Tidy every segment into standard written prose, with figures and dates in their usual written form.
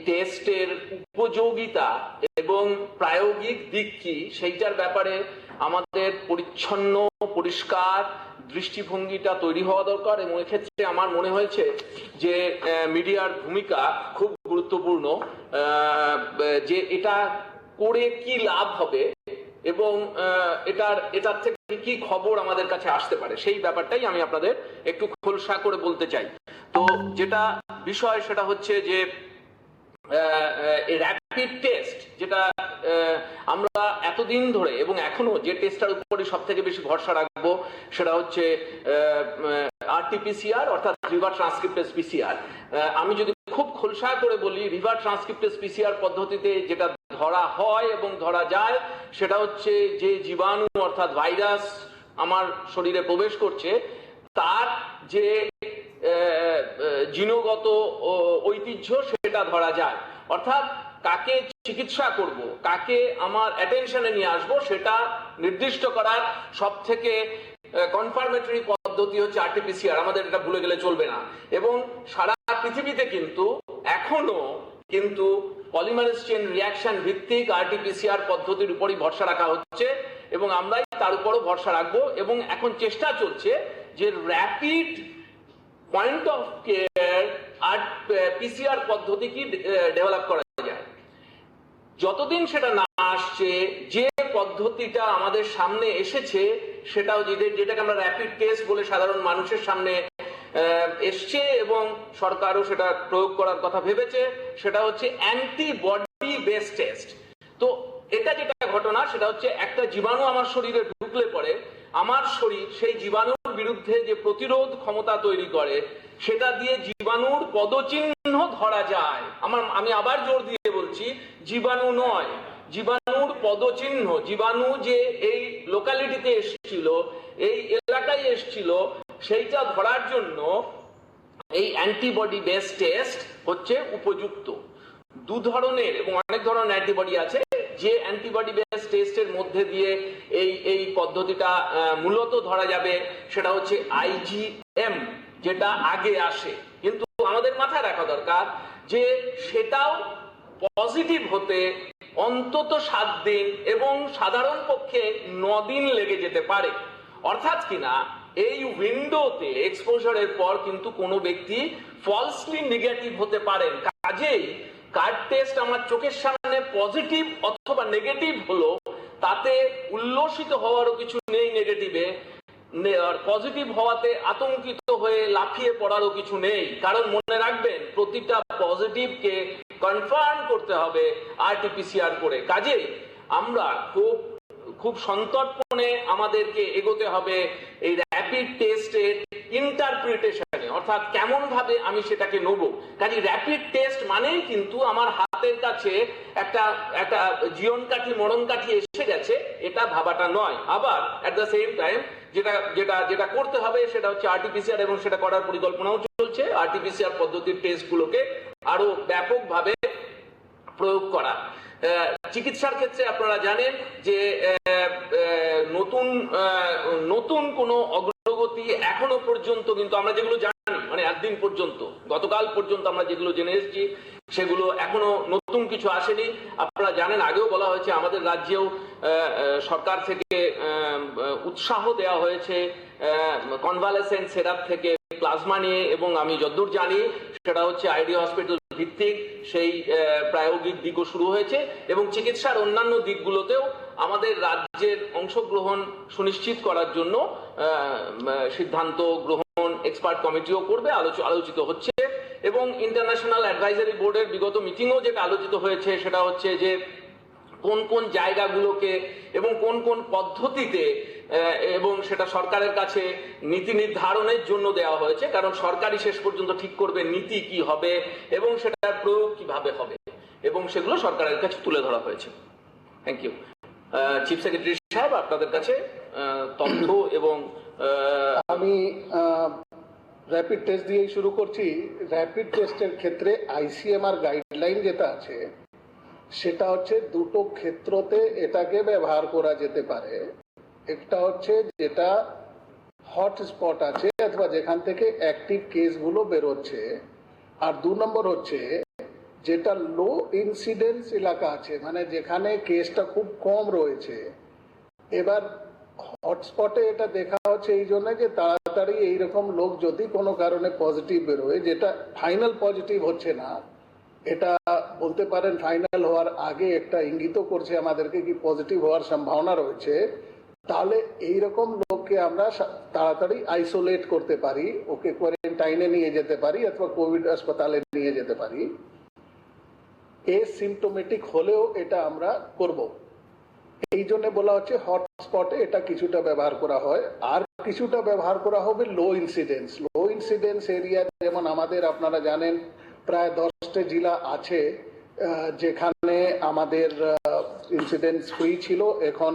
টেস্টের উপযোগিতা এবং প্রায়োগিক দিক কি সেইটার ব্যাপারে আমাদের পরিচ্ছন্ন পরিষ্কার দৃষ্টিভঙ্গিটা তৈরি হওয়া দরকার। এবং এক্ষেত্রে আমার মনে হয়েছে যে মিডিয়ার ভূমিকা খুব গুরুত্বপূর্ণ, যে এটা করে কি লাভ হবে এবং এটার থেকে কি খবর আমাদের কাছে আসতে পারে সেই ব্যাপারটাই আমি আপনাদের একটু খোলসা করে বলতে চাই। তো যেটা বিষয় সেটা হচ্ছে যে র্যাপিড টেস্ট, যেটা আমরা এতদিন ধরে এবং এখনো যে টেস্টটার উপরে সব থেকে বেশি ভরসা রাখবো সেটা হচ্ছে RT-PCR অর্থাৎ রিভার ট্রান্সক্রিপ্টেজ PCR। আমি যদি খুব খোলসা করে বলি, রিভার ট্রান্সক্রিপ্টেজ PCR পদ্ধতিতে যেটা ধরা হয় এবং ধরা যায় সেটা হচ্ছে যে জীবাণু অর্থাৎ ভাইরাস আমার শরীরে প্রবেশ করছে তার যে জিনগত ঐতিহ্য সেটা ধরা যায়। অর্থাৎ কাকে চিকিৎসা করব, কাকে আমার অ্যাটেনশনে নিয়ে আসবো সেটা নির্দিষ্ট করার সব থেকে কনফার্মেটরি পদ্ধতি হচ্ছে RT-PCR। আমাদের এটা ভুলে গেলে চলবে না। এবং সারা পৃথিবীতে কিন্তু এখনো কিন্তু পলিমারেজ চেইন রিঅ্যাকশন ভিত্তিক RT-PCR পদ্ধতির উপরই ভরসা রাখা হচ্ছে এবং আমরাই তার উপরও ভরসা রাখবো। এবং এখন চেষ্টা চলছে যে র্যাপিড পয়েন্ট অফ কেয়ার আর PCR পদ্ধতি কি ডেভেলপ করা যায়। যতদিন সেটা না আসছে, যে পদ্ধতিটা আমাদের সামনে এসেছে সেটাও যেটাকে আমরা র্যাপিড টেস্ট বলে সাধারণ মানুষের সামনে এসছে এবং সরকারও সেটা প্রয়োগ করার কথা ভেবেছে, সেটা হচ্ছে অ্যান্টিবডি বেসড টেস্ট। তো এটা যেটা ঘটনা সেটা হচ্ছে একটা জীবাণু আমার শরীরে ঢুকলে পরে আমার শরীর সেই জীবাণুর বিরুদ্ধে যে প্রতিরোধ ক্ষমতা তৈরি করে সেটা দিয়ে জীবাণুর পদচিহ্ন ধরা যায়। আমি আবার জোর দিয়ে বলছি, জীবাণু নয়, জীবাণুর পদচিহ্ন। জীবাণু যে এই লোকালিটিতে এসেছিল, এই এলাকায় এসেছিল, সেইটা ধরার জন্য এই অ্যান্টিবডি বেসড টেস্ট হচ্ছে উপযুক্ত। দু ধরনের এবং অনেক ধরনের অ্যান্টিবডি আছে। যে অ্যান্টিবডি বেসড টেস্টের মধ্যে দিয়ে এই পদ্ধতিটা মূলত ধরা যাবে সেটা হচ্ছে IgM, যেটা আগে আসে। কিন্তু আমাদের মাথায় রাখা দরকার যে সেটাও পজিটিভ হতে অন্তত 7 দিন এবং সাধারণ পক্ষে 9 দিন লেগে যেতে পারে। অর্থাৎ কিনা এই উইন্ডোতে এক্সপোজারের পর কিন্তু কোনো ব্যক্তি ফলসলি নেগেটিভ হতে পারেন। কাজেই কার্ড টেস্ট আমার চোখের সামনে পজিটিভ অথবা নেগেটিভ হলো, তাতে উল্লসিত হওয়ারও কিছু নেই নেগেটিভে, পজিটিভ হওয়াতে আতঙ্কিত হয়ে লাফিয়ে পড়ারও কিছু নেই। কারণ মনে রাখবেন, প্রতিটা পজিটিভকে কনফার্ম করতে হবে RT-PCR করে। কাজেই আমরা খুব সন্তর্পণে আমাদেরকে এগোতে হবে এই র্যাপিড টেস্টের ইন্টারপ্রিটেশনে, অর্থাৎ কেমন ভাবে আমি সেটাকে নেব। কাজে র্যাপিড টেস্ট মানেই কিন্তু আমার হাতের কাছে একটা জীবন কাঠি মরণ কাঠি এসে গেছে এটা ভাবাটা নয়। আবার এট দ্য সেম টাইম যেটা করতে হবে সেটা হচ্ছে RT-PCR এবং সেটা করার পরিকল্পনাও চলছে। RT-PCR পদ্ধতির টেস্টগুলোকে আরো ব্যাপকভাবে প্রয়োগ করা। চিকিৎসার ক্ষেত্রে আপনারা জানেন যে নতুন কোনো অগ্রগতি এখনো পর্যন্ত কিন্তু আমরা যেগুলো জানি, মানে একদিন পর্যন্ত গতকাল পর্যন্ত আমরা যেগুলো জেনে এসেছি সেগুলো এখনো নতুন কিছু আসেনি। আপনারা জানেন, আগেও বলা হয়েছে আমাদের রাজ্যেও সরকার থেকে উৎসাহ দেওয়া হয়েছে কনভালেসেন্ট সেরাপ থেকে প্লাজমা নিয়ে, এবং আমি যতদূর জানি সেটা হচ্ছে ID হসপিটাল ভিত্তিক সেই প্রায়োগিক দিকও শুরু হয়েছে। এবং চিকিৎসার অন্যান্য দিকগুলোতেও আমাদের রাজ্যের অংশগ্রহণ সুনিশ্চিত করার জন্য সিদ্ধান্ত গ্রহণ এক্সপার্ট কমিটিও করবে, আলোচিত হচ্ছে। এবং ইন্টারন্যাশনাল অ্যাডভাইজারি বোর্ডের বিগত মিটিংও যেটা আলোচিত হয়েছে সেটা হচ্ছে যে কোন কোন জায়গাগুলোকে এবং কোন কোন পদ্ধতিতে, এবং সেটা সরকারের কাছে নীতি নির্ধারণের জন্য দেওয়া হয়েছে। কারণ সরকারই শেষ পর্যন্ত ঠিক করবে নীতি কি হবে এবং সেটার প্রয়োগ কিভাবে হবে, এবং সেগুলো সরকারের কাছে তুলে ধরা হয়েছে। Thank you. চিফ সেক্রেটারি সাহেব, আপনাদের কাছে তথ্য এবং আমি র্যাপিড টেস্ট দিয়েই শুরু করছি। র্যাপিড টেস্টের ক্ষেত্রে ICMR গাইডলাইন যেটা আছে সেটা হচ্ছে দুটো ক্ষেত্রতে এটাকে ব্যবহার করা যেতে পারে। একটা হচ্ছে যেটা হটস্পট আছে অথবা যেখান থেকে অ্যাক্টিভ কেসগুলো বেরোচ্ছে, আর 2 নম্বর হচ্ছে যেটা লো ইনসিডেন্স এলাকা আছে, মানে যেখানে কেসটা খুব কম রয়েছে, এবার হটস্পটে এটা দেখা হচ্ছে এই জন্য যে তাড়াতাড়ি এইরকম লোক যদি কোনো কারণে পজিটিভ বেরোয়, যেটা ফাইনাল পজিটিভ হচ্ছে না, এটা বলতে পারেন ফাইনাল হওয়ার আগে একটা ইঙ্গিত করছে আমাদেরকে কি পজিটিভ হওয়ার সম্ভাবনা রয়েছে, তাহলে এইরকম লোককে আমরা তাড়াতাড়ি আইসোলেট করতে পারি, ওকে কোয়ারেন্টাইনে নিয়ে যেতে পারি অথবা কোভিড হাসপাতালে নিয়ে যেতে পারি। এসিম্পটোমেটিক হলেও এটা আমরা করব। এই জন্য বলা হচ্ছে হটস্পটে এটা কিছুটা ব্যবহার করা হয়, আর কিছুটা ব্যবহার করা হবে লো ইনসিডেন্স এরিয়া। যেমন আমাদের আপনারা জানেন প্রায় 10টা জেলা আছে যেখানে আমাদের ইনসিডেন্স ফ্রি ছিল। এখন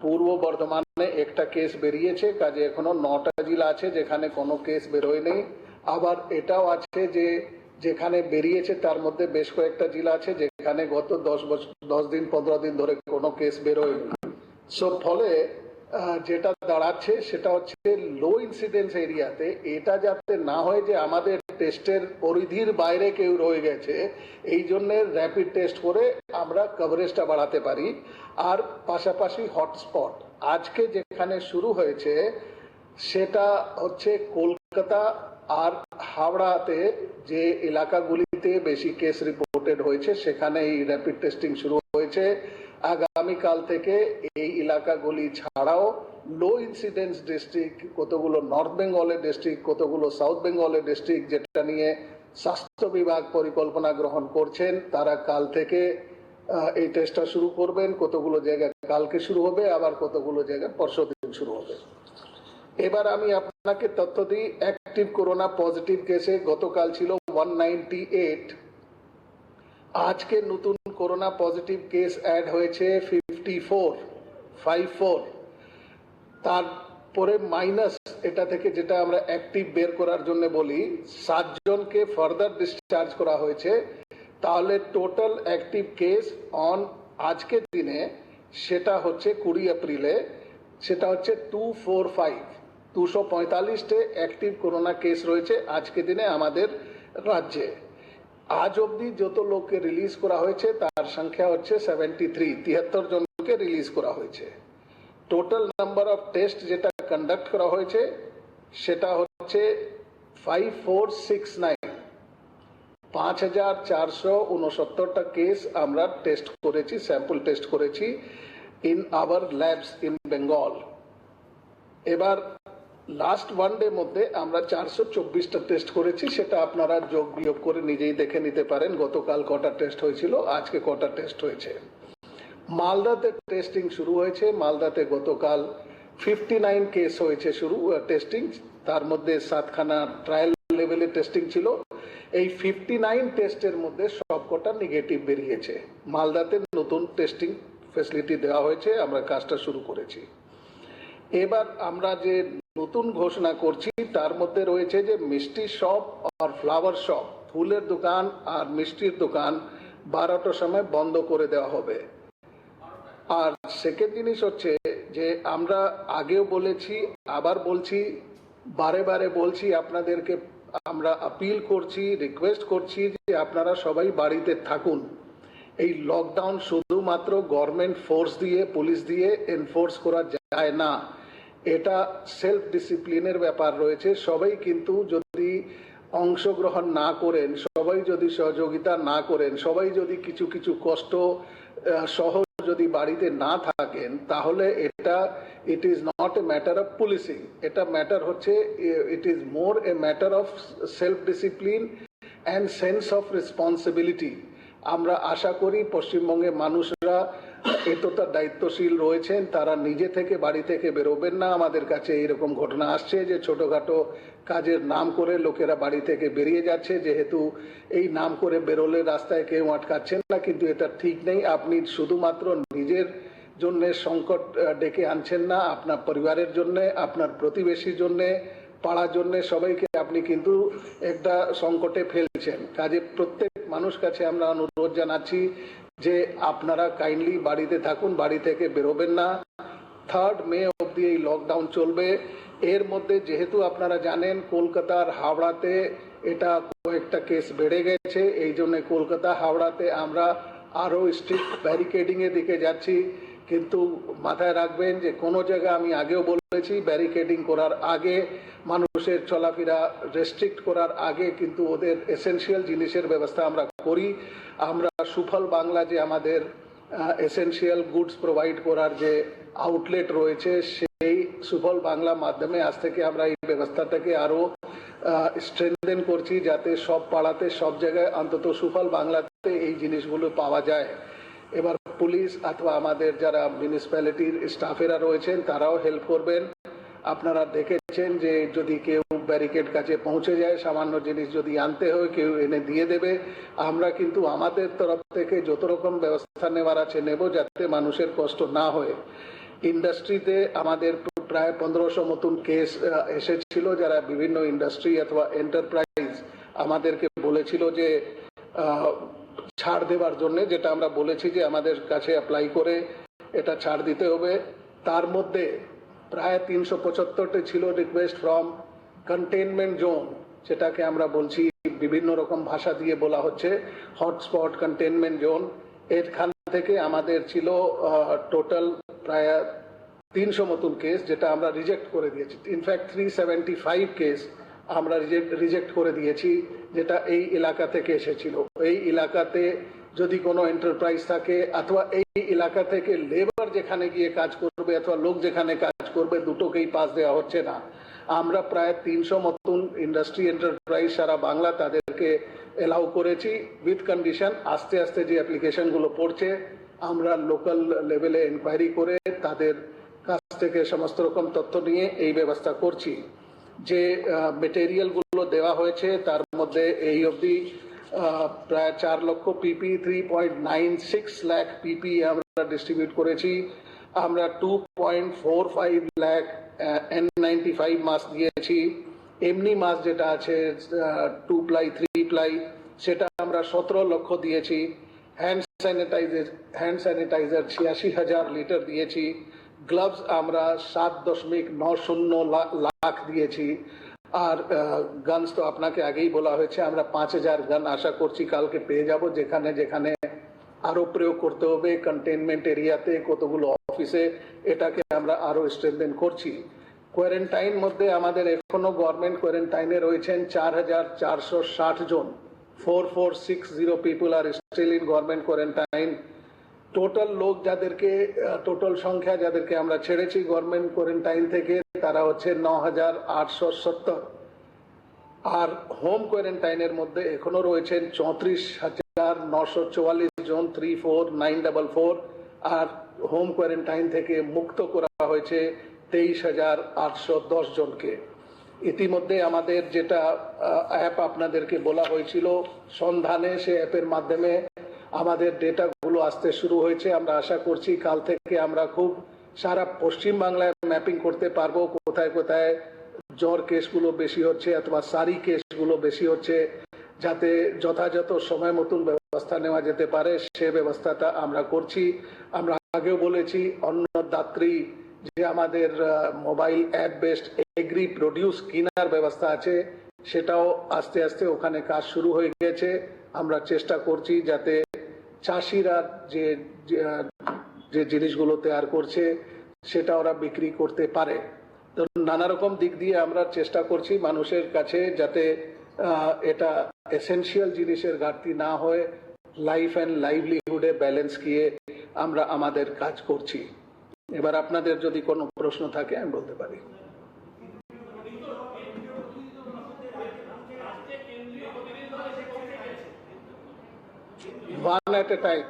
পূর্ব বর্ধমানে একটা কেস বেরিয়েছে, কাজে এখনো 9টা জেলা আছে যেখানে কোনো কেস বেরোয় নেই। আবার এটাও আছে যে যেখানে বেরিয়েছে তার মধ্যে বেশ কয়েকটা জেলা আছে যেখানে গত 10 দিন 15 দিন ধরে কোনো কেস বেরোয়নি। সো ফলে যেটা দাঁড়াচ্ছে সেটা হচ্ছে লো ইনসিডেন্স এরিয়াতে এটা যাতে না হয় যে আমাদের টেস্টের পরিধির বাইরে কেউ রয়ে গেছে, এই জন্য র্যাপিড টেস্ট করে আমরা কভারেজটা বাড়াতে পারি। আর পাশাপাশি হটস্পট আজকে যেখানে শুরু হয়েছে সেটা হচ্ছে কলকাতা আর হাওড়াতে, যে এলাকাগুলিতে বেশি কেস রিপোর্টেড হয়েছে সেখানে এই র্যাপিড টেস্টিং শুরু হয়েছে। আগামীকাল থেকে এই এলাকাগুলি ছাড়াও লো ইনসিডেন্স ডিস্ট্রিক্ট কতগুলো, নর্থ বেঙ্গলের ডিস্ট্রিক্ট কতগুলো, সাউথ বেঙ্গলের ডিস্ট্রিক্ট, যেটা নিয়ে স্বাস্থ্য বিভাগ পরিকল্পনা গ্রহণ করছেন, তারা কাল থেকে এই টেস্টটা শুরু করবেন। কতগুলো জায়গায় কালকে শুরু হবে, আবার কতগুলো জায়গায় পরশুদিন শুরু হবে। এবার আমি আপনাকে তথ্য দিই, অ্যাক্টিভ করোনা পজিটিভ কেসে গতকাল ছিল 198, আজকে নতুন করোনা পজিটিভ কেস অ্যাড হয়েছে 54, তারপরে মাইনাস এটা থেকে যেটা আমরা অ্যাক্টিভ বের করার জন্য বলি 7 জনকে ফার্দার ডিসচার্জ করা হয়েছে। তাহলে টোটাল অ্যাক্টিভ কেস অন আজকের দিনে সেটা হচ্ছে 20 এপ্রিলে সেটা হচ্ছে 245 অ্যাক্টিভ করোনা কেস রয়েছে আজকে দিনে আমাদের রাজ্যে। আজ অবধি যত লোককে রিলিজ করা হয়েছে তার সংখ্যা হচ্ছে 73 জনকে রিলিজ করা হয়েছে। টোটাল নাম্বার অফ টেস্ট যেটা কন্ডাক্ট করা হয়েছে সেটা হচ্ছে 5469, 5469টা কেস আমরা টেস্ট করেছি, স্যাম্পল টেস্ট করেছি in our labs in Bengal. এবার লাস্ট ওয়ান ডে মধ্যে আমরা 424টা টেস্ট করেছি, সেটা আপনারা যোগ বিয়োগ করে নিজেই দেখে নিতে পারেন গতকাল কটা টেস্ট হয়েছিল, আজকে কটা টেস্ট হয়েছে। মালদাতে টেস্টিং শুরু হয়েছে, মালদাতে গতকাল 59 কেস হয়েছে শুরু টেস্টিং, তার মধ্যে 7খানা ট্রায়াল লেভেলে টেস্টিং ছিল। এই 59 টেস্টের মধ্যে সবকটা নেগেটিভ বেরিয়েছে। মালদাতে নতুন টেস্টিং ফ্যাসিলিটি দেওয়া হয়েছে, আমরা কাজটা শুরু করেছি। এবার আমরা যে নতুন ঘোষণা করছি তার মধ্যে রয়েছে যে মিষ্টি শপ আর ফ্লাওয়ার শপ, ফুলের দোকান আর মিষ্টির দোকান 12টার সময় বন্ধ করে দেওয়া হবে। আর সেকেন্ড জিনিস হচ্ছে যে আমরা আগেও বলেছি, আবার বলছি, বারে বারে বলছি, আপনাদেরকে আমরা আপিল করছি, রিকোয়েস্ট করছি যে আপনারা সবাই বাড়িতে থাকুন। এই লকডাউন শুধুমাত্র গভর্নমেন্ট ফোর্স দিয়ে, পুলিশ দিয়ে এনফোর্স করা যায় না, এটা সেলফ ডিসিপ্লিনের ব্যাপার রয়েছে। সবাই কিন্তু যদি অংশগ্রহণ না করেন, সবাই যদি সহযোগিতা না করেন, সবাই যদি কিছু কিছু কষ্ট সহ যদি বাড়িতে না থাকেন, তাহলে এটা it is not a matter of policing, এটা ম্যাটার হচ্ছে, it is more a matter of self discipline and sense of responsibility. আমরা আশা করি পশ্চিমবঙ্গের মানুষরা এতটা দায়িত্বশীল রয়েছেন, তারা নিজে থেকে বাড়ি থেকে বেরোবেন না। আমাদের কাছে এইরকম ঘটনা আসছে যে ছোটখাটো কাজের নাম করে লোকেরা বাড়ি থেকে বেরিয়ে যাচ্ছে, যেহেতু এই নাম করে বেরোলে রাস্তায় কেউ আটকাচ্ছেন না, কিন্তু এটা ঠিক নেই। আপনি শুধুমাত্র নিজের জন্য সংকট ডেকে আনছেন না, আপনার পরিবারের জন্য, আপনার প্রতিবেশীর জন্য, পাড়ার জন্য, সবাইকে আপনি কিন্তু একটা সংকটে ফেলছেন। কাজে প্রত্যেক মানুষ কাছে আমরা অনুরোধ জানাচ্ছি যে আপনারা কাইন্ডলি বাড়িতে থাকুন, বাড়ি থেকে বেরোবেন না। 3 মে অবধি এই লকডাউন চলবে। এর মধ্যে যেহেতু আপনারা জানেন কলকাতার হাওড়াতে এটা কয়েকটা কেস বেড়ে গেছে, এই জন্য কলকাতা হাওড়াতে আমরা আরো স্ট্রিক্ট ব্যারিকেডিং এর দিকে যাচ্ছি। কিন্তু মাথায় রাখবেন যে কোনো জায়গায় আমি আগেও বলেছি, ব্যারিকেডিং করার আগে, মানুষের চলাফেরা রেস্ট্রিক্ট করার আগে কিন্তু ওদের এসেনশিয়াল জিনিসের ব্যবস্থা আমরা করি। আমরা সুফল বাংলা যে আমাদের এসেনশিয়াল গুডস প্রোভাইড করার যে আউটলেট রয়েছে, সেই সুফল বাংলা মাধ্যমে আজ থেকে আমরা এই ব্যবস্থাটাকে আরো স্ট্রেনথেন করছি, যাতে সব পাড়াতে সব জায়গায় অন্তত সুফল বাংলাতে এই জিনিসগুলো পাওয়া যায়। এবার পুলিশ অথবা আমাদের যারা মিউনিসিপ্যালিটির স্টাফেরা রয়েছেন তারাও হেল্প করবেন। আপনারা দেখেছেন যে যদি কেউ ব্যারিকেড কাছে পৌঁছে যায়, সামান্য জিনিস যদি আনতে হয় কেউ এনে দিয়ে দেবে। আমরা কিন্তু আমাদের তরফ থেকে যত রকম ব্যবস্থা নেওয়ার আছে নেব, যাতে মানুষের কষ্ট না হয়। ইন্ডাস্ট্রিতে আমাদের প্রায় 1500 মতন কেস এসেছিল, যারা বিভিন্ন ইন্ডাস্ট্রি অথবা এন্টারপ্রাইজ আমাদেরকে বলেছিল যে ছাড় দেওয়ার জন্য, যেটা আমরা বলেছি যে আমাদের কাছে অ্যাপ্লাই করে এটা ছাড় দিতে হবে। তার মধ্যে প্রায় 375টি ছিল রিকোয়েস্ট ফ্রম কন্টেনমেন্ট জোন, যেটাকে আমরা বলছি বিভিন্ন রকম ভাষা দিয়ে বলা হচ্ছে হটস্পট, কন্টেনমেন্ট জোন। এখান থেকে আমাদের ছিল টোটাল প্রায় 300 মতন কেস, যেটা আমরা রিজেক্ট করে দিয়েছি। ইনফ্যাক্ট 375 কেস আমরা রিজেক্ট করে দিয়েছি, যেটা এই এলাকা থেকে এসেছিল। এই এলাকাতে যদি কোনো এন্টারপ্রাইজ থাকে অথবা এই এলাকা থেকে লেবার যেখানে গিয়ে কাজ করবে অথবা লোক যেখানে কাজ করবে, দুটোকেই পাস দেওয়া হচ্ছে না। আমরা প্রায় 300 মতন ইন্ডাস্ট্রি এন্টারপ্রাইজ সারা বাংলা তাদেরকে এলাউ করেছি উইথ কন্ডিশন। আস্তে আস্তে যে অ্যাপ্লিকেশনগুলো পড়ছে আমরা লোকাল লেভেলে এনকোয়ারি করে তাদের কাছ থেকে সমস্ত রকম তথ্য নিয়ে এই ব্যবস্থা করছি। যে মেটেরিয়ালগুলো দেওয়া হয়েছে তার মধ্যে এই অবধি প্রায় 4 লক্ষ পিপি, 3.96 লাখ পিপি আমরা ডিস্ট্রিবিউট করেছি। আমরা 2.45 লাখ N95 মাস্ক দিয়েছি। এমনি মাস্ক যেটা আছে 2 প্লাই 3 প্লাই, সেটা আমরা 17 লক্ষ দিয়েছি। হ্যান্ড স্যানিটাইজার 86,000 লিটার দিয়েছি। গ্লাভস আমরা 7.90 লাখ দিয়েছি। আর গানস তো আপনাকে আগেই বলা হয়েছে, আমরা 5000 গান আশা করছি কালকে পেয়ে যাব। যেখানে যেখানে আরো প্রয়োগ করতে হবে কন্টেনমেন্ট এরিয়াতে, কতগুলো অফিসে, এটাকে আমরা আরো স্ট্রেনথেন করছি। কোয়ারেন্টাইন মধ্যে আমাদের এখনো গভর্নমেন্ট কোয়ারেন্টাইনে রয়েছেন 4460 জন। 4460 people are still in government quarantine. Total লোক যাদেরকে, টোটাল সংখ্যা যাদেরকে আমরা ছেড়েছি গভর্নমেন্ট কোয়ারেন্টাইন থেকে, তারা হচ্ছে 9870। আর হোম কোয়ারেন্টাইনের মধ্যে এখনো রয়েছেন 34,944 জন, 34944। আর হোম কোয়ারেন্টাইন থেকে মুক্ত করা হয়েছে 23,810 জনকে। ইতিমধ্যে আমাদের যেটা অ্যাপ আপনাদেরকে বলা হয়েছিল সন্ধানে, সে অ্যাপের মাধ্যমে আমাদের ডেটাগুলো আসতে শুরু হয়েছে। আমরা আশা করছি কাল থেকে আমরা খুব সারা পশ্চিম বাংলায় ম্যাপিং করতে পারবো, কোথায় কোথায় জ্বর কেসগুলো বেশি হচ্ছে অথবা সারি কেসগুলো বেশি হচ্ছে, যাতে যথাযথ সময় মতন ব্যবস্থা নেওয়া যেতে পারে, সে ব্যবস্থাটা আমরা করছি। আমরা আগেও বলেছি অন্নদাত্রী যে আমাদের mobile app based agri produce কেনার ব্যবস্থা আছে, সেটাও আস্তে আস্তে ওখানে কাজ শুরু হয়ে গেছে। আমরা চেষ্টা করছি যাতে চাষিরা যে যে জিনিসগুলো তৈরি করছে সেটা ওরা বিক্রি করতে পারে। তো নানা রকম দিক দিয়ে আমরা চেষ্টা করছি মানুষের কাছে, যাতে এটা এসেনশিয়াল জিনিসের ঘাটতি না হয়। লাইফ অ্যান্ড লাইভলিহুডে ব্যালেন্স গিয়ে আমরা আমাদের কাজ করছি। এবার আপনাদের যদি কোনো প্রশ্ন থাকে আমি বলতে পারি। One at a time.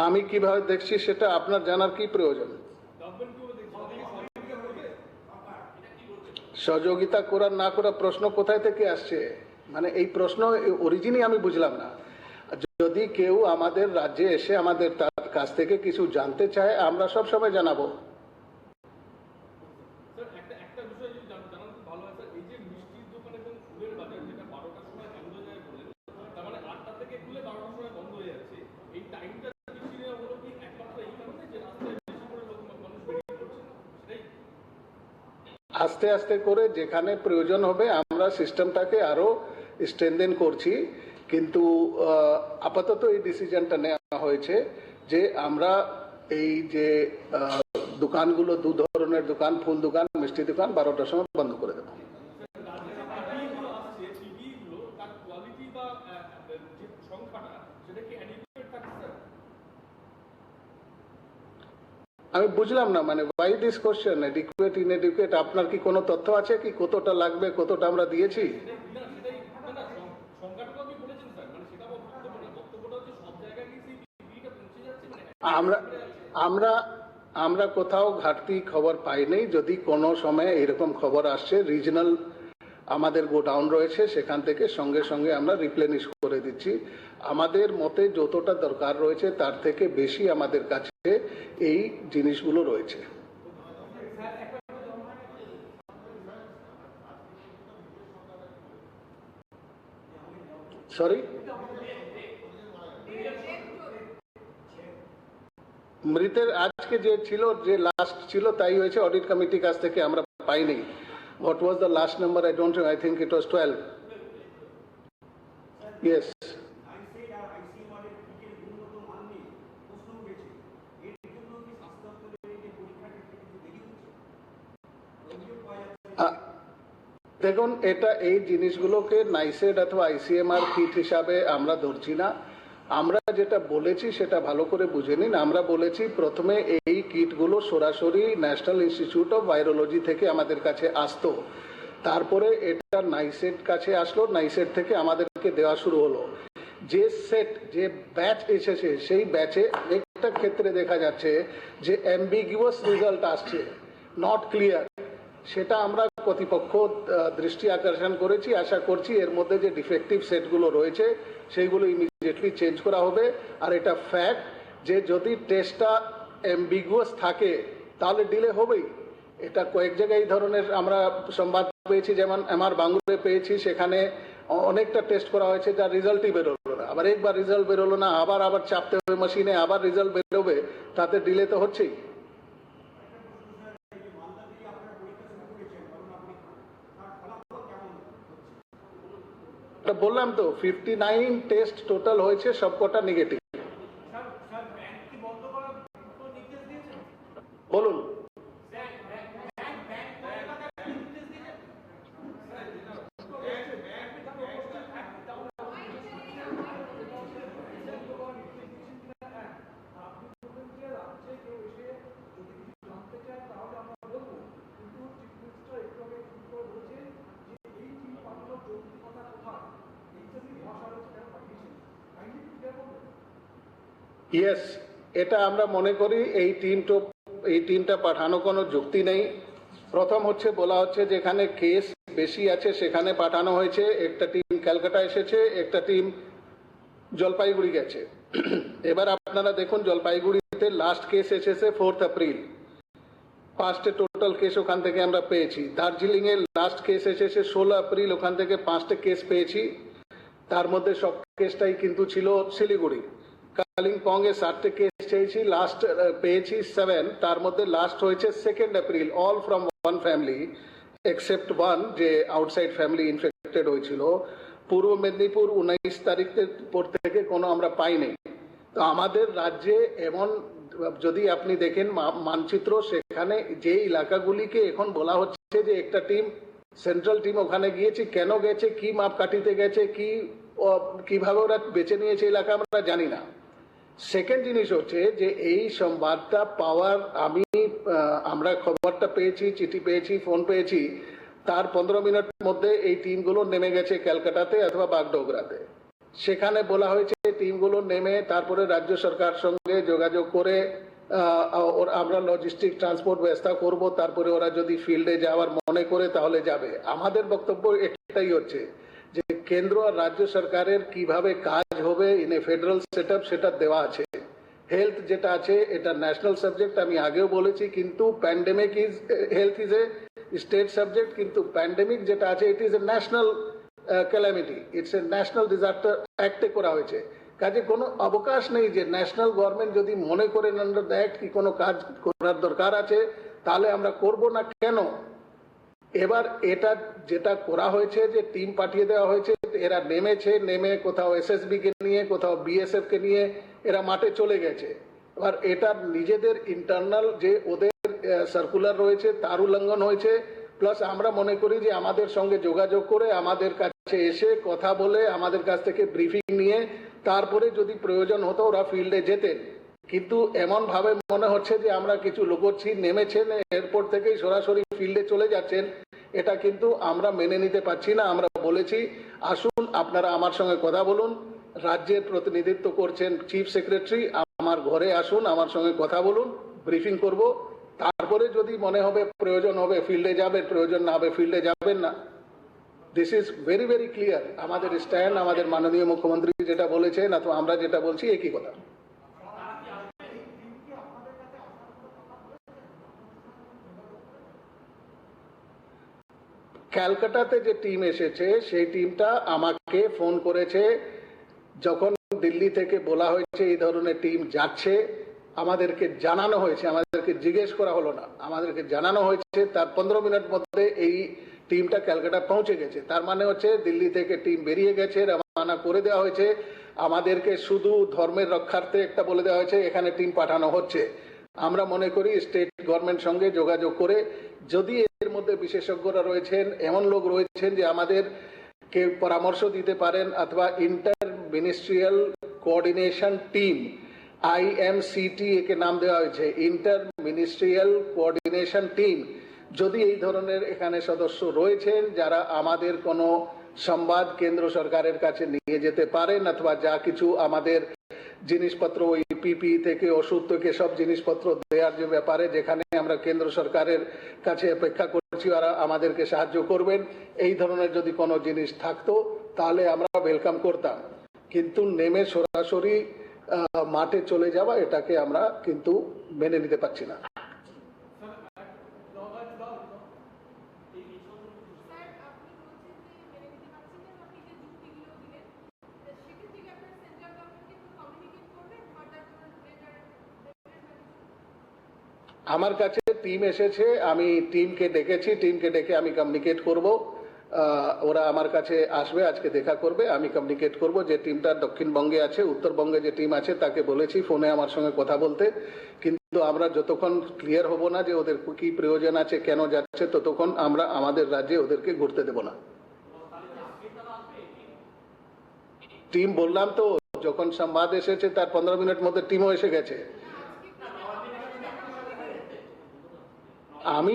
আমি কিভাবে দেখছি সেটা আপনার জানার কি প্রয়োজন? সহযোগিতা করার না করার প্রশ্ন কোথায় থেকে আসছে? মানে এই প্রশ্ন অরিজিনই আমি বুঝলাম না। যদি কেউ আমাদের রাজ্যে এসে আমাদের তার কাছ থেকে কিছু জানতে চায়, আমরা সব সময় জানাবো। আস্তে আস্তে করে যেখানে প্রয়োজন হবে আমরা সিস্টেমটাকে আরো স্ট্রেনথেন করছি, কিন্তু আপাতত এই ডিসিশনটা নেওয়া হয়েছে যে আমরা এই যে দোকানগুলো, দু ধরনের দোকান, ফুল দোকান, মিষ্টি দোকান 12টার সময় বন্ধ করে দেবো। আমি বুঝলাম না, মানে why this question, adequate inadequate? আপনার কি কোনো তথ্য আছে কি কতটা লাগবে, কতটা আমরা দিয়েছি? আমরা আমরা আমরা কোথাও ঘাটতি খবর পাইনি। যদি কোনো সময় এরকম খবর আসছে, রিজনাল আমাদের গোডাউন রয়েছে, সেখান থেকে সঙ্গে সঙ্গে আমরা রিপ্লেনিশ করে দিচ্ছি। আমাদের মতে যতটা দরকার রয়েছে তার থেকে বেশি আমাদের কাছে এই জিনিসগুলো রয়েছে। সরি, মৃতের আজকে যে ছিল, যে লাস্ট ছিল তাই হয়েছে। অডিট কমিটির কাছ থেকে আমরা পাইনি। What was the last number? I don't know. I think it was 12. Yes. দেখুন, এটা এই জিনিসগুলোকে নাইসেড অথবা আইসিএমআর কিট হিসাবে আমরা ধরছি না। আমরা যেটা বলেছি সেটা ভালো করে বুঝে নিন। আমরা বলেছি প্রথমে এই কিটগুলো সরাসরি ন্যাশনাল ইনস্টিটিউট অফ ভাইরোলজি থেকে আমাদের কাছে আসতো, তারপরে এটা নাইসেড কাছে আসলো, নাইসেড থেকে আমাদেরকে দেওয়া শুরু হলো। যে সেট, যে ব্যাচ এসেছে, সেই ব্যাচে একটা ক্ষেত্রে দেখা যাচ্ছে যে অ্যাম্বিগুয়াস রেজাল্ট আসছে, নট ক্লিয়ার। সেটা আমরা কর্তৃপক্ষ দৃষ্টি আকর্ষণ করেছি। আশা করছি এর মধ্যে যে ডিফেক্টিভ সেটগুলো রয়েছে সেইগুলো ইমিডিয়েটলি চেঞ্জ করা হবে। আর এটা ফ্যাক্ট যে যদি টেস্টটা অ্যাম্বিগুয়াস থাকে তাহলে ডিলে হবেই। এটা কয়েক জায়গায় এই ধরনের আমরা সংবাদ পেয়েছি, যেমন আমার বাঙ্গুরে পেয়েছি, সেখানে অনেকটা টেস্ট করা হয়েছে যার রেজাল্টই বেরোলো না। আবার একবার রেজাল্ট বেরোলো না, আবার চাপতে হবে মেশিনে, আবার রেজাল্ট বেরোবে, তাতে ডিলে তো হচ্ছেই। বললাম তো 59 টেস্ট টোটাল হয়েছে, সবকটা নেগেটিভ। বলুন। ইয়েস, এটা আমরা মনে করি এই টিমটা পাঠানো কোনো যুক্তি নেই। প্রথম হচ্ছে বলা হচ্ছে যেখানে কেস বেশি আছে সেখানে পাঠানো হয়েছে। একটা টিম ক্যালকাটা এসেছে, একটা টিম জলপাইগুড়ি গেছে। এবার আপনারা দেখুন, জলপাইগুড়িতে লাস্ট কেস এসেছে 4 এপ্রিল, 5টে টোটাল কেস ওখান থেকে আমরা পেয়েছি। দার্জিলিং এর লাস্ট কেস এসেছে 16 এপ্রিল, ওখান থেকে 5টে কেস পেয়েছি। তার মধ্যে সব কেসটাই কিন্তু ছিল শিলিগুড়ি। কালিম্পং এ 7টে কেস চেয়েছি, লাস্ট পেয়েছি 7, তার মধ্যে লাস্ট হয়েছে 2 April, all from one family except one, যে আউটসাইড ফ্যামিলি ইনফেক্টেড হয়েছিল। পূর্ব মেদিনীপুর 19 তারিখের পর থেকে কোনো আমরা পাইনি। তো আমাদের রাজ্যে এমন, যদি আপনি দেখেন মানচিত্র, সেখানে যে এলাকাগুলিকে এখন বলা হচ্ছে যে একটা টিম, সেন্ট্রাল টিম ওখানে গিয়েছে, কেন গেছে, কি মাপকাঠিতে গেছে, কিভাবে ওরা বেছে নিয়েছে এলাকা আমরা জানি না। সেকেন্ড জিনিস হচ্ছে যে এই সংবাদটা পাওয়ার, আমরা খবরটা পেয়েছি, চিঠি পেয়েছি, ফোন পেয়েছি, তার 15 মিনিট মধ্যে এই টিমগুলো নেমে গেছে ক্যালকাটাতে অথবা বাগডোগরাতে। সেখানে বলা হয়েছে টিমগুলো নেমে তারপরে রাজ্য সরকার সঙ্গে যোগাযোগ করে আমরা লজিস্টিক ট্রান্সপোর্ট ব্যবস্থা করব, তারপরে ওরা যদি ফিল্ডে যাওয়ার মনে করে তাহলে যাবে। আমাদের বক্তব্য একটাই হচ্ছে যে কেন্দ্র আর রাজ্য সরকারের কিভাবে কাজ হবে ইন এ ফেডারেল সেটআপ, সেটা দেওয়া আছে। হেলথ যেটা আছে এটা ন্যাশনাল সাবজেক্ট, আমি আগেও বলেছি, কিন্তু pandemic health is a state subject, কিন্তু প্যান্ডেমিক যেটা আছে it is a national calamity, it's a national disaster অ্যাক্টে করা হয়েছে। কাজে কোনো অবকাশ নেই যে ন্যাশনাল গভর্নমেন্ট যদি মনে করেন আন্ডার দ্য অ্যাক্ট কি কোনো কাজ করার দরকার আছে তাহলে আমরা করব না কেন। এবার এটা যেটা করা হয়েছে যে টিম পাঠিয়ে দেওয়া হয়েছে, এরা নেমে কোথাও এসএসবি কে নিয়ে কোথাও বিএসএফ কে নিয়ে এরা মাঠে চলে গেছে। এবার এটা নিজেদের ইন্টারনাল যে ওদের সার্কুলার রয়েছে তার উল্লঙ্ঘন হয়েছে, প্লাস আমরা মনে করি যে আমাদের সঙ্গে যোগাযোগ করে আমাদের কাছে এসে কথা বলে আমাদের কাছ থেকে ব্রিফিং নিয়ে তারপরে যদি প্রয়োজন হতো ওরা ফিল্ডে যেতেন। কিন্তু এমন ভাবে মনে হচ্ছে যে আমরা কিছু লুকোচ্ছি, নেমেছেন এয়ারপোর্ট থেকেই সরাসরি ফিল্ডে চলে যাচ্ছেন, এটা কিন্তু আমরা মেনে নিতে পারছি না। আমরা বলেছি আসুন আপনারা আমার সঙ্গে কথা বলুন, রাজ্যের প্রতিনিধিত্ব করছেন চিফ সেক্রেটারি, আমার ঘরে আসুন, আমার সঙ্গে কথা বলুন, ব্রিফিং করব, তারপরে যদি মনে হবে প্রয়োজন হবে ফিল্ডে যাবেন, প্রয়োজন না হবে ফিল্ডে যাবেন না। This is very very clear আমাদের স্ট্যান্ড, আমাদের মাননীয় মুখ্যমন্ত্রী যেটা বলেছেন অথবা আমরা যেটা বলছি একই কথা। ক্যালকাটাতে যে টিম এসেছে সেই টিমটা আমাকে ফোন করেছে যখন দিল্লি থেকে বলা হয়েছে এই ধরনের টিম যাচ্ছে, আমাদেরকে জানানো হয়েছে, আমাদেরকে জিজ্ঞেস করা হলো না, আমাদেরকে জানানো হয়েছে, তার 15 মিনিট মধ্যে এই টিমটা ক্যালকাটা পৌঁছে গেছে। তার মানে হচ্ছে দিল্লি থেকে টিম বেরিয়ে গেছে, রওনা করে দেওয়া হয়েছে, আমাদেরকে শুধু ধর্মের রক্ষার্থে একটা বলে দেওয়া হয়েছে এখানে টিম পাঠানো হচ্ছে। আমরা মনে করি স্টেট গভর্নমেন্ট সঙ্গে যোগাযোগ করে যদি এর মধ্যে বিশেষজ্ঞরা রয়েছেন, এমন লোক রয়েছেন যে আমাদেরকে পরামর্শ দিতে পারেন, অথবা inter ministerial coordination team IMCT একে নাম দেওয়া হয়েছে, ইন্টার মিনিস্ট্রিয়াল কোঅর্ডিনেশন টিম, যদি এই ধরনের এখানে সদস্য রয়েছেন যারা আমাদের কোনো সংবাদ কেন্দ্র সরকারের কাছে নিয়ে যেতে পারেন, অথবা যা কিছু আমাদের জিনিসপত্র ওই পিপি থেকে ওষুধ থেকে সব জিনিসপত্র দেওয়ার যে ব্যাপারে যেখানে আমরা কেন্দ্র সরকারের কাছে অপেক্ষা করছি ওরা আমাদেরকে সাহায্য করবেন, এই ধরনের যদি কোনো জিনিস থাকতো তাহলে আমরা ওয়েলকাম করতাম। কিন্তু নেমে সরাসরি মাঠে চলে যাওয়া এটাকে আমরা কিন্তু মেনে নিতে পারছি না। আমার কাছে টিম এসেছে, আমি টিমকে ডেকেছি, টিমকে ডেকে আমি কমিউনিকেট করব, ওরা আমার কাছে আসবে, আজকে দেখা করবে, আমি কমিউনিকেট করব। যে টিমটা দক্ষিণবঙ্গে আছে, উত্তরবঙ্গে যে টিম আছে তাকে বলেছি ফোনে আমার সঙ্গে কথা বলতে, কিন্তু আমরা যতক্ষণ ক্লিয়ার হব না যে ওদের কি প্রয়োজন আছে, কেন যাচ্ছে, ততক্ষণ আমরা আমাদের রাজ্যে ওদেরকে ঘুরতে দেব না। টিম বললাম তো, যখন সংবাদ এসেছে তার 15 মিনিট মধ্যে টিমও এসে গেছে। আমি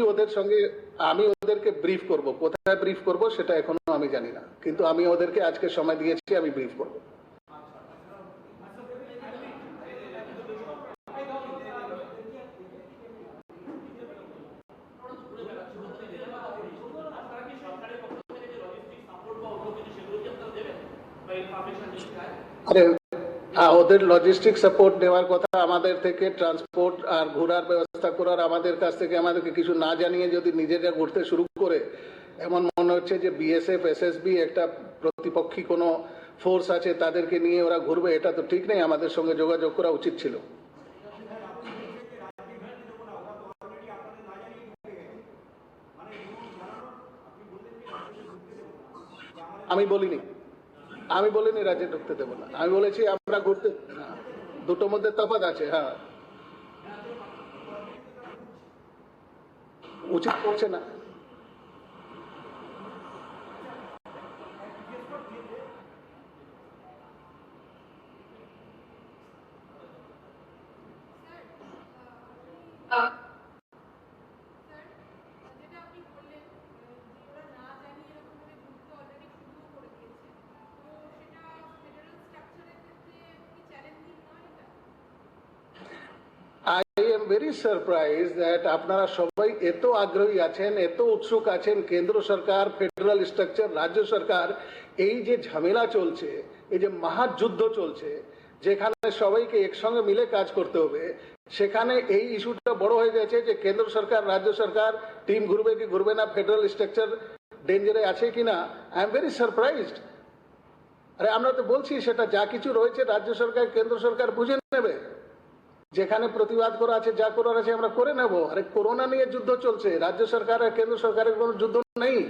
ওদেরকে ব্রিফ করব, কোথায় ব্রিফ করব সেটা এখনো আমি জানি না, কিন্তু আমি ওদেরকে আজকে সময় দিয়েছি, আমি ব্রিফ করব। আরে ওদের লজিস্টিক সাপোর্ট নেওয়ার কথা, আমাদের থেকে ট্রান্সপোর্ট আর ঘোরার ব্যবস্থা করার, আমাদের কাছ থেকে আমাদেরকে কিছু না জানিয়ে যদি নিজেরা ঘুরতে শুরু করে, এমন মনে হচ্ছে যে বিএসএফ এসএসবি একটা প্রতিপক্ষী কোনো ফোর্স আছে তাদেরকে নিয়ে ওরা ঘুরবে, এটা তো ঠিক নেই, আমাদের সঙ্গে যোগাযোগ করা উচিত ছিল। আমি বলিনি রাজ্যে ঢুকতে দেবো না, আমি বলেছি আমরা ঘুরতে, দুটোর মধ্যে তফাৎ আছে। হ্যাঁ, উচিত করছে না। I am very surprised that আপনারা সবাই এত আগ্রহী আছেন, এত উৎসুক আছেন, কেন্দ্র সরকার, ফেডারেল স্ট্রাকচার, রাজ্য সরকার, এই যে ঝামেলা চলছে, এই যে মহাযুদ্ধ চলছে, যেখানে সবাইকে একসঙ্গে মিলে কাজ করতে হবে, সেখানে এই ইস্যুটা বড় হয়ে গেছে যে কেন্দ্র সরকার, রাজ্য সরকার টিম ঘুরবে কি ঘুরবে না, ফেডারেল স্ট্রাকচার ডেঞ্জারে আছে কিনা। I am very surprised. আরে আমরা তো বলছি সেটা যা কিছু রয়েছে রাজ্য সরকার কেন্দ্র সরকার বুঝে নেবে, যেখানে প্রতিবাদ করা আছে যা করার আছে আমরা করে নেব। আরে করোনা নিয়ে যুদ্ধ চলছে, রাজ্য সরকার আর কেন্দ্র সরকারের কোনো যুদ্ধ নেই।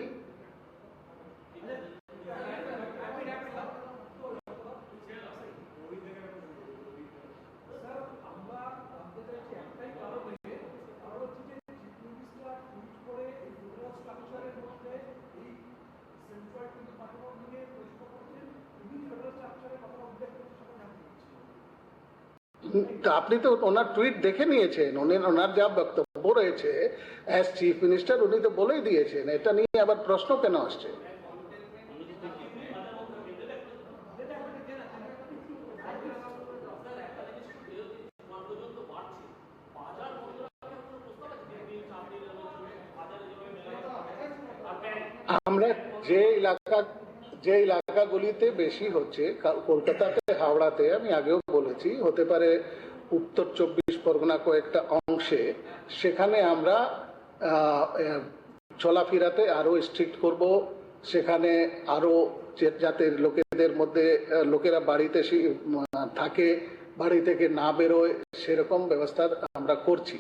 তা আপনি তো ওনার টুইট দেখে নিয়েছেন, ওনার যা বক্তব্য রয়েছে অ্যাজ চিফ মিনিস্টার উনি তো বলেই দিয়েছেন, এটা নিয়ে আবার প্রশ্ন কেন আসছে? আমরা যে এলাকাগুলিতে বেশি হচ্ছে কলকাতাতে হাওড়াতে আমি আগেও বলেছি, হতে পারে উত্তর 24 পরগনা কয়েকটা অংশে, সেখানে আমরা চলাফেরাতে আরো স্ট্রিক্ট করব, সেখানে আরো যাতে লোকেদের মধ্যে লোকেরা বাড়িতে থাকে, বাড়ি থেকে না বেরোয় সেরকম ব্যবস্থা আমরা করছি।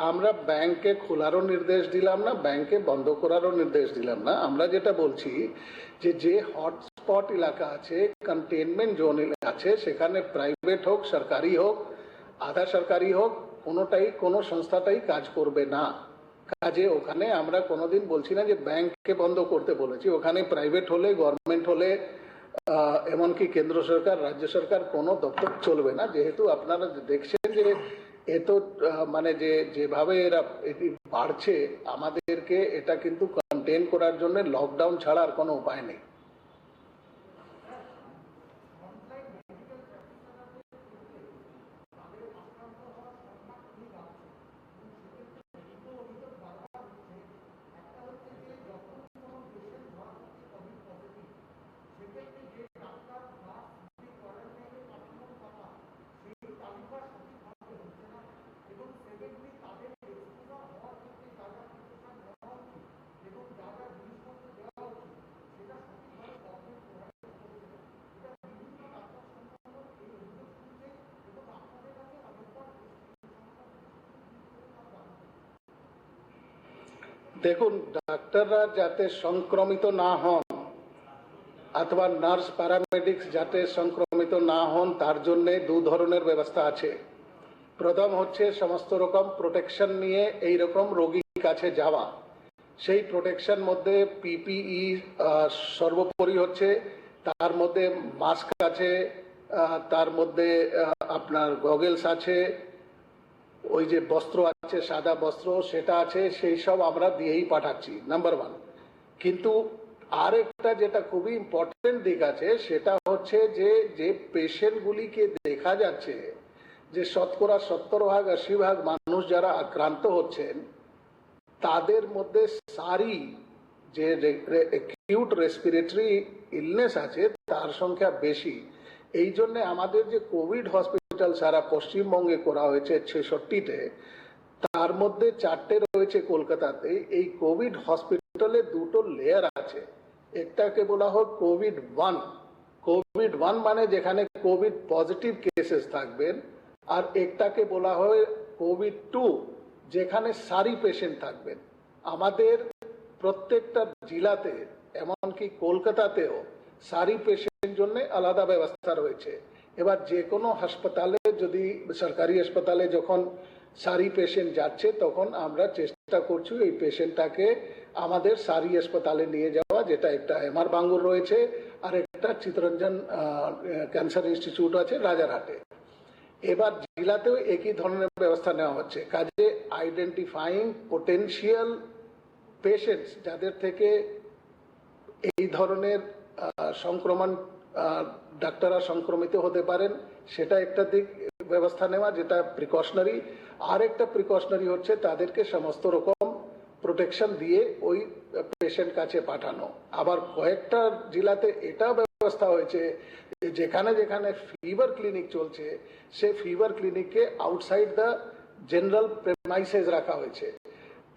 আমরা ব্যাংকে খোলারও নির্দেশ দিলাম না, ব্যাংকে বন্ধ করারও নির্দেশ দিলাম না। আমরা যেটা বলছি যে হটস্পট এলাকা আছে, কন্টেনমেন্ট জোন আছে, সেখানে প্রাইভেট হোক সরকারি হোক আধা সরকারি হোক কোনো সংস্থাটাই কাজ করবে না। কাজে ওখানে আমরা কোনোদিন বলছি না যে ব্যাংককে বন্ধ করতে বলেছি, ওখানে প্রাইভেট হলে গভর্নমেন্ট হলে এমনকি কেন্দ্র সরকার রাজ্য সরকার কোনো দপ্তর চলবে না। যেহেতু আপনারা দেখছেন যে এত মানে যেভাবে এরা এটি বাড়ছে, আমাদেরকে এটা কিন্তু কন্টেন করার জন্য লকডাউন ছাড়া আর কোনো উপায় নেই। দেখুন, ডাক্তাররা যাতে সংক্রমিত না হন অথবা নার্স প্যারামেডিক্স যাতে সংক্রমিত না হন তার জন্য দু ধরনের ব্যবস্থা আছে। প্রথম হচ্ছে সমস্ত রকম প্রোটেকশন নিয়ে এই রকম রোগীর কাছে যাওয়া, সেই প্রোটেকশন মধ্যে পিপিই সর্বোপরি হচ্ছে, তার মধ্যে মাস্ক আছে, তার মধ্যে আপনার গগলস আছে, ওই যে বস্ত্র আছে সাদা বস্ত্র সেটা আছে, সেই সব আমরা দিয়েই পাঠাচ্ছি নাম্বার 1। কিন্তু আরেকটা যেটা খুবই ইম্পর্টেন্ট দিক আছে সেটা হচ্ছে যে পেশেন্টগুলিকে দেখা যাচ্ছে যে শতকরা 70-80% মানুষ যারা আক্রান্ত হচ্ছেন তাদের মধ্যে সারি যে অ্যাকিউট রেসপিরেটরি ইলনেস আছে তার সংখ্যা বেশি। এই জন্য আমাদের যে কোভিড হসপিটাল সারা পশ্চিমবঙ্গে করা হয়েছে 66টে, তার মধ্যে 4টে রয়েছে কলকাতাতে। এই কোভিড হসপিটালে দুটো লেয়ার আছে, একটাকে বলা হয় কোভিড 1 মানে যেখানে কোভিড পজিটিভ কেসেস থাকবেন, আর একটাকে বলা হয় কোভিড 2 যেখানে সারি পেশেন্ট থাকবেন। আমাদের প্রত্যেকটা জেলাতে এমনকি কলকাতাতেও সারি পেশেন্ট জন্য আলাদা ব্যবস্থা রয়েছে। এবার যে কোনো হাসপাতালে যদি সরকারি হাসপাতালে যখন সারি পেশেন্ট যাচ্ছে তখন আমরা চেষ্টা করছি এই পেশেন্টটাকে আমাদের সারি হাসপাতালে নিয়ে যাওয়া, যেটা একটা এমআর বাঙ্গুর রয়েছে আর একটা চিত্তরঞ্জন ক্যান্সার ইনস্টিটিউট আছে রাজারহাটে। এবার জেলাতেও একই ধরনের ব্যবস্থা নেওয়া হচ্ছে। কাজে আইডেন্টিফাইং পোটেনশিয়াল পেশেন্টস যাদের থেকে এই ধরনের সংক্রমণ ডাক্তাররা সংক্রমিত হতে পারেন সেটা একটা দিক ব্যবস্থা নেওয়া, যেটা প্রিকশনারি। আর একটা প্রিকশনারি হচ্ছে তাদেরকে সমস্ত রকম প্রোটেকশন দিয়ে ওই পেশেন্ট কাছে পাঠানো। আবার কয়েকটা জেলাতে এটা ব্যবস্থা হয়েছে যেখানে যেখানে ফিভার ক্লিনিক চলছে সে ফিভার ক্লিনিককে আউটসাইড দ্য জেনারেল প্রেমাইসেস রাখা হয়েছে।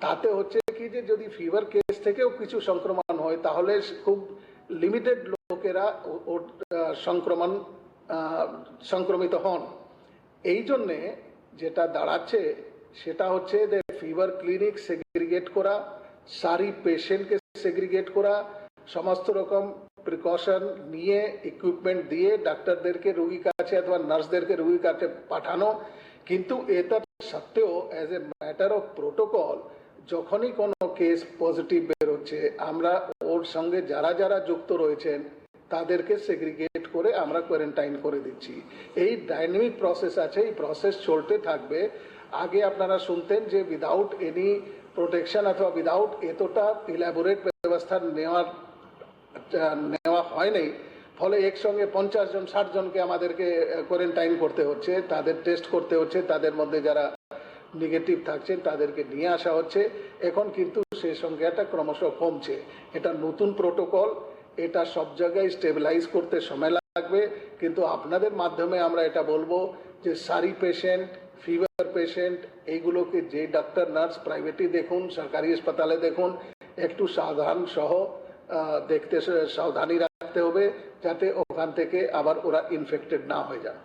তাতে হচ্ছে কি যে যদি ফিভার কেস থেকেও কিছু সংক্রমণ হয় তাহলে খুব লিমিটেড লোকেরা সংক্রমিত হন। এই জন্যে যেটা দাঁড়াচ্ছে সেটা হচ্ছে যে ফিভার ক্লিনিক সেগ্রিগেট করা, সারি পেশেন্টকে সেগ্রিগেট করা, সমস্ত রকম প্রিকশন নিয়ে ইকুইপমেন্ট দিয়ে ডাক্তারদেরকে রোগীর কাছে অথবা নার্সদেরকে রোগীর কাছে পাঠানো। কিন্তু এটা সত্ত্বেও as a matter of protocol যখনই কোনো কেস পজিটিভ বেরোচ্ছে আমরা ওর সঙ্গে যারা যারা যুক্ত রয়েছেন তাদেরকে সেগ্রিগেট করে আমরা কোয়ারেন্টাইন করে দিচ্ছি। এই ডাইনামিক প্রসেস আছে, এই প্রসেস চলতে থাকবে। আগে আপনারা শুনতেন যে উইদাউট এনি প্রোটেকশন অথবা উইদাউট এতটা ইলাবোরেট ব্যবস্থা নেওয়া হয়নি, ফলে একসঙ্গে 50 জন 60 জনকে আমাদেরকে কোয়ারেন্টাইন করতে হচ্ছে, তাদের টেস্ট করতে হচ্ছে, তাদের মধ্যে যারা নেগেটিভ থাকছেন তাদেরকে নিয়ে আসা হচ্ছে। এখন কিন্তু সেই সংখ্যাটা ক্রমশ কমছে। এটা নতুন প্রোটোকল, এটা সব জায়গায় স্টেবিলাইজ করতে সময় লাগবে, কিন্তু আপনাদের মাধ্যমে আমরা এটা বলবো যে সারি পেশেন্ট, ফিভার পেশেন্ট এইগুলোকে যে ডাক্তার নার্স প্রাইভেটে দেখুন, সরকারি হাসপাতালে দেখুন, একটু সাবধান সহ দেখতে সাবধানী রাখতে হবে যাতে ওখান থেকে আবার ওরা ইনফেক্টেড না হয়ে যায়।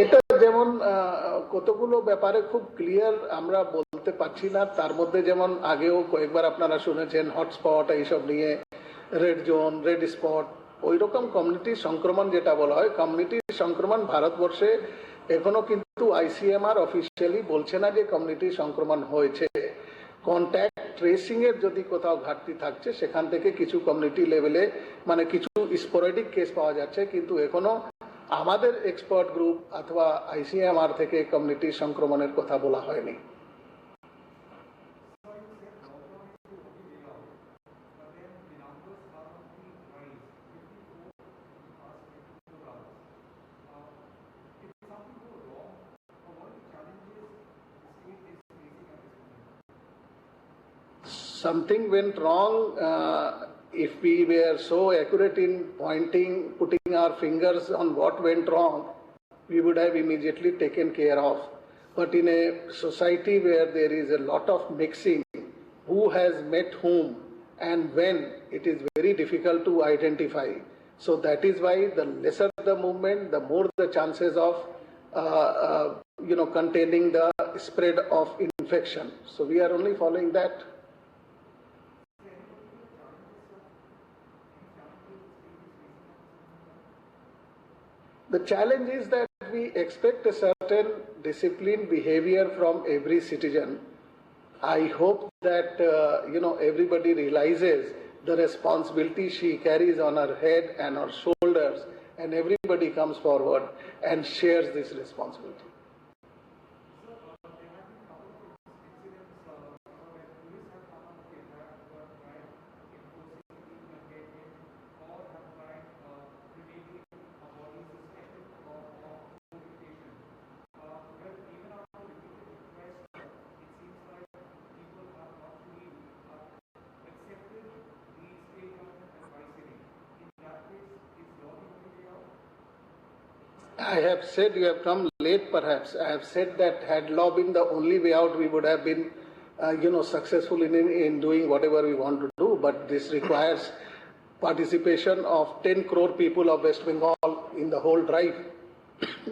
এটা যেমন কতগুলো ব্যাপারে খুব ক্লিয়ার আমরা বলতে পারছি না, তার মধ্যে যেমন আগেও কয়েকবার আপনারা শুনেছেন হটস্পট এইসব নিয়ে, রেড জোন, রেড স্পট, ওই রকম কমিউনিটি সংক্রমণ যেটা বলা হয়, কমিউনিটি সংক্রমণ ভারতবর্ষে এখনো কিন্তু আইসিএমআর অফিসিয়ালি বলছে না যে কমিউনিটি সংক্রমণ হয়েছে। কন্ট্যাক্ট ট্রেসিং এর যদি কোথাও ঘাটতি থাকছে সেখান থেকে কিছু কমিউনিটি লেভেলে মানে কিছু স্পোরেডিক কেস পাওয়া যাচ্ছে, কিন্তু এখনো আমাদের এক্সপার্ট গ্রুপ অথবা আইসিএমআর থেকে কমিউনিটি সংক্রমণের কথা বলা হয়নি। Something went wrong. If we were so accurate in putting our fingers on what went wrong, we would have immediately taken care of. But in a society where there is a lot of mixing, who has met whom and when, it is very difficult to identify. So that is why the lesser the movement, the more the chances of containing the spread of infection. So we are only following that. The challenge is that we expect a certain disciplined behavior from every citizen. I hope that everybody realizes the responsibility she carries on her head and her shoulders, and everybody comes forward and shares this responsibility. I have said, you have come late perhaps, I have said that had law been the only way out, we would have been successful in doing whatever we want to do, but this requires participation of 10 crore people of West Bengal in the whole drive,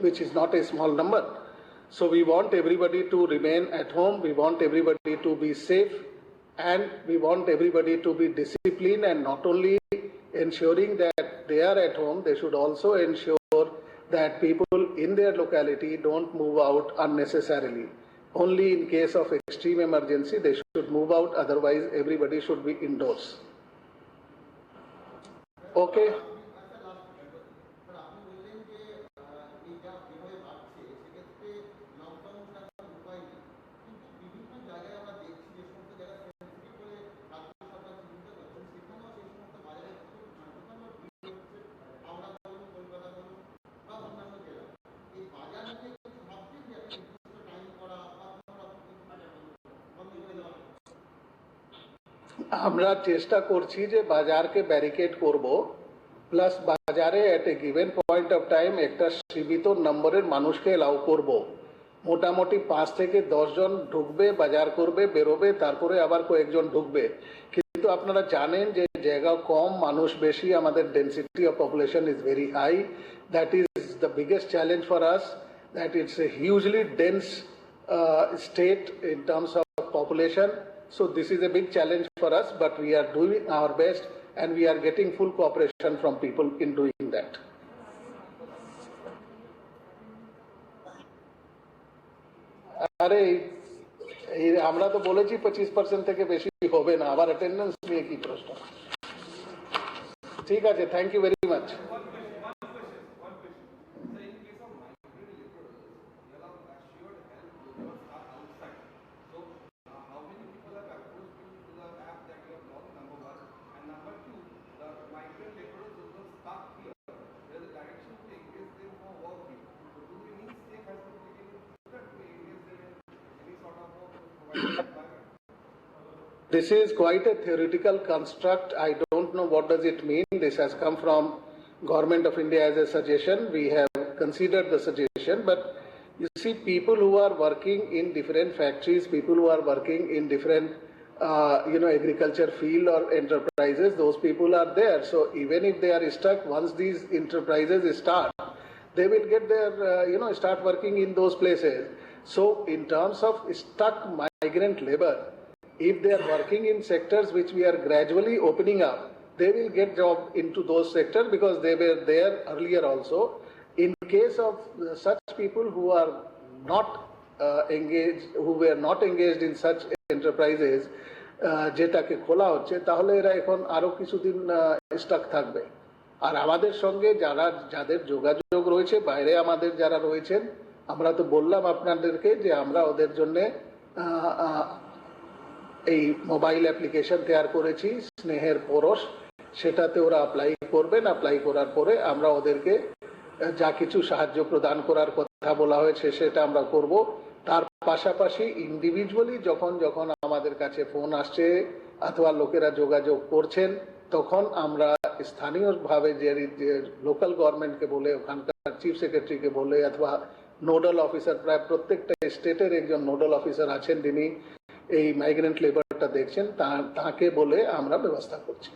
which is not a small number. So we want everybody to remain at home, we want everybody to be safe, and we want everybody to be disciplined, and not only ensuring that they are at home, they should also ensure that people in their locality don't move out unnecessarily. Only in case of extreme emergency they should move out, otherwise everybody should be indoors. Okay. আমরা চেষ্টা করছি যে বাজারকে barricade করব, plus বাজারে এট a given point of time একটা সীমিত নম্বরের মানুষকে এলাও করব। মোটামুটি 5 থেকে 10 জন ঢুকবে, বাজার করবে, বেরোবে, তারপরে আবার কয়েকজন ঢুকবে। কিন্তু আপনারা জানেন যে জায়গা কম, মানুষ বেশি, আমাদের density of population is very high. That is the biggest challenge for us, that it's a hugely dense state in terms of population. So this is a big challenge for us, but we are doing our best and we are getting full cooperation from people in doing that. আরে এই আমরা তো বলেছি 25% থেকে বেশি হবে না, আবার অ্যাটেন্ডেন্স নিয়ে কি প্রশ্ন? ঠিক আছে, thank you very much. This is quite a theoretical construct. I don't know what does it mean. This has come from Government of India as a suggestion. We have considered the suggestion, but you see, people who are working in different factories, people who are working in different agriculture field or enterprises, those people are there. So even if they are stuck, once these enterprises start, they will get their start working in those places. So in terms of stuck migrant labor, if they are working in sectors which we are gradually opening up, they will get job into those sectors because they were there earlier also. In case of such people who are not were not engaged in such enterprises, যেটাকে খোলা হচ্ছে, তাহলে এরা এখন আরো কিছুদিন Starc থাকবে। আর আমাদের সঙ্গে যাদের যোগাযোগ রয়েছে, বাইরে আমাদের যারা রয়েছেন, আমরা তো বললাম আপনাদেরকে যে আমরা ওদের জন্য এই মোবাইল অ্যাপ্লিকেশন তৈরি করেছি, স্নেহের পরশ, সেটাতে ওরা অ্যাপ্লাই করবেন। অ্যাপ্লাই করার পরে আমরা ওদেরকে যা কিছু সাহায্য প্রদান করার কথা বলা হয়েছে সেটা আমরা করব। তার পাশাপাশি ইন্ডিভিজুয়ালি যখন যখন আমাদের কাছে ফোন আসছে অথবা লোকেরা যোগাযোগ করছেন, তখন আমরা স্থানীয়ভাবে যে লোকাল গভর্নমেন্টকে বলে, ওখানকার চিফ সেক্রেটারিকে বলে, অথবা নোডাল অফিসার, প্রায় প্রত্যেকটা স্টেটের একজন নোডাল অফিসার আছেন যিনি এই মাইগ্রেন্ট লেবারটা দেখছেন, তাকে বলে আমরা ব্যবস্থা করছি।